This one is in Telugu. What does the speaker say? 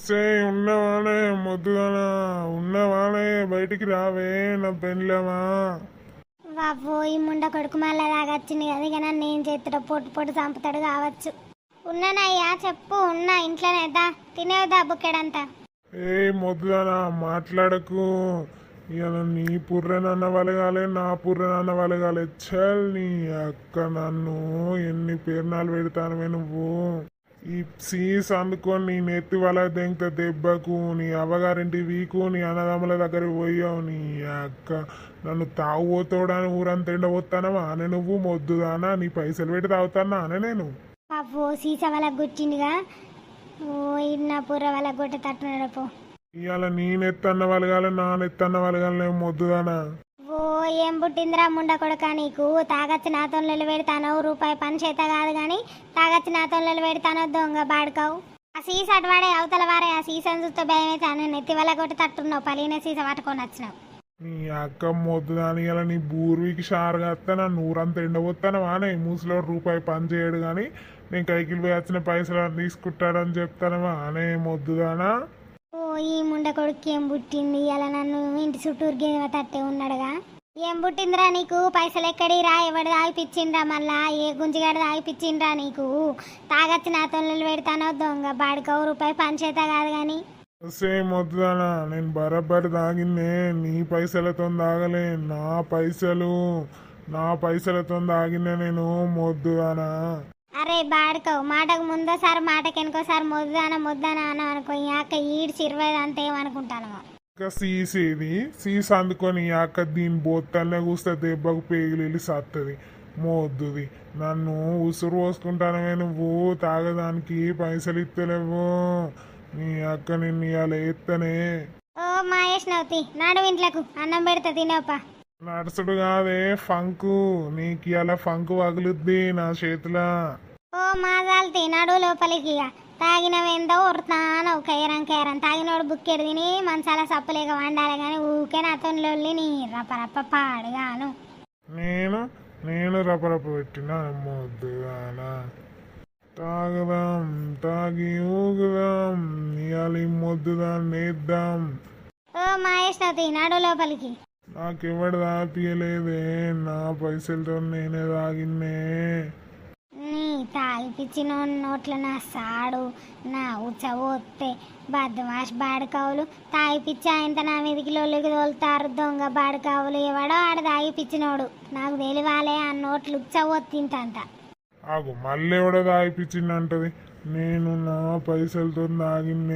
సే ఉన్నవానే మొద్దుగానా ఉన్నవానే బయటికి రావే నా పెళ్ళమా. బాబో ఈ ముండ కొడుకు మళ్ళా తాగొచ్చింది కదా, ఇక నన్ను ఏం చేస్తాడో పొట్టు పొట్టు చంపుతాడు కావచ్చు. ఉన్నానయ్యా చెప్పు, ఉన్నా ఇంట్లోనేదా తినేదా బుక్కెడంతా. ఏ మొద్దుగానా మాట్లాడకు. ఇవాళ నీ పుర్రెనన్న వలగాలి, నా పుర్రెనన్న వలగాలి. చల్ నీ అక్క నన్ను ఎన్ని పేరునాలు పెడతానవే నువ్వు. ఈ సీస్ అందుకొని నీ నెత్తి వల దెంగత దెబ్బకు నీ అవ్వగారింటి వీకు నీ అన్నదమ్ముల దగ్గరికి పోయావు. నీ అక్క నన్ను తాగుపోతాడని ఊరంతా ఎండబోతానవా అనే నువ్వు మొద్దుదానా. నీ పైసలు పెట్టి తాగుతానా అనే నేను. బాబో సీస వాళ్ళకి గుచ్చిందిగా, ఓ ఇన్న పుర్ర వాళ్ళకి గుట్ట తట్టున్నాడు పో. ఇవాళ నీ నెత్తన్న వలగాలి, నా నెత్తన్న వలగాలి నేను మొద్దుదానా. ఓ ఏం పుట్టిందిరా ముండ కొడక నీకు. తాగచ్చి నాతో పెడతాను, రూపాయి పని చేత కాదు కానీ తాగచ్చి నాతో పెడతాను దొంగ బాడుకావు. ఆ సీస అటువాడే అవతల వారే, ఆ సీసను చూస్తే భయం అయితే అని నెత్తి వల్ల కొట్టి తట్టున్నావు, పలిన సీస పట్టుకొని వచ్చినావు. నీ అక్క మొద్దుదాని ఇలా నీ బూర్వీకి షారుగా వస్తే నా నూరంతా ఎండబోతాను వానే. మూసిలో రూపాయి పని చేయడు కానీ నేను కైకిలు పోయి వచ్చిన పైసలు తీసుకుంటాడని చెప్తాను వానే మొద్దుదానా. ఓ ఈ ముండ కొడుకు ఏం పుట్టింది ఇలా నన్ను ఇంటి చుట్టూరు గేదె తట్టే ఉన్నాడుగా. ఏం పుట్టిందిరా నీకు, పైసలు ఎక్కడి రా, ఎవడు తాగిపిచ్చిండ్రా, మళ్ళా ఏ గుంజిగాడు తాగిపిచ్చిండ్రా నీకు. తాగచ్చి నాతో పెడతానో దొంగ బాడుకో, రూపాయి పని చేత కాదు కానీ. సేమ్ వద్దుదానా, నేను బరబ్బరి తాగిందే నీ పైసలతో తాగలే. నా పైసలతో తాగిందే నేను మొద్దుదానా. అరే బాడుకోవు, మాటకు ముందోసారి మాటకి వెనుకోసారి మొద్దానా మొద్దానా అని అనుకో, ఈ అక్క ఈడ్చి 20 అంత ఏమనుకుంటాను. ఇంకా సీసేది సీస్ అందుకొని ఈ అక్క దీని బొత్తల్లే కూస్తే దెబ్బకు పేగిలి సత్తది మొద్దుది. నన్ను ఉసురు పోసుకుంటానవే నువ్వు. తాగదానికి పైసలు ఇస్తలేవు. నీ అక్క నిన్ను ఇవాళ ఎత్తనే. ఓ మాయేష్నవుతి నాడు ఇంట్లకు అన్నం పెడతా తినప్పా. నడుసుడు కాదే ఫంకు, నీకు ఇవాళ ఫంకు వగులుద్ది నా చేతిలా. ఓ మాజాల్తి నాడు లోపలికి. తాగినవేందో ఉడతానవు కైరం కైరం. తాగినోడు బుక్కెడు తిని మంచాల సప్పులేక వండాలి కానీ ఊకే నాతో లొల్లి నీ రపరప్ప పాడుగాను. నేను రపరప పెట్టిన మొద్దుగానా. తాగదాం తాగి ఊగుదాం, ఇవాళ మొద్దుదాన్ని నేద్దాం. ఓ మాయేష్నవుతి నాడు లోపలికి. నాకెవడు తాపియలేదే, నా పైసలతో నేనే తాగిన్నే. నీ తాగిపిచ్చిన నోట్ల నా సాడు నా ఉచ్చబోతే బద్మాష్ బాడుకావులు. తాగిపిచ్చి ఆయన నా మీదకి లొల్లికి తోలుతారు దొంగ బాడుకావులు. ఎవడో ఆడ తాగిపిచ్చినోడు నాకు తెలివాలే, ఆ నోట్లు ఉచ్చబోతింతంత. ఆగు మళ్ళీ ఎవడో తాగిపించిందంటది. నేను నా పైసలతో తాగిన్నే.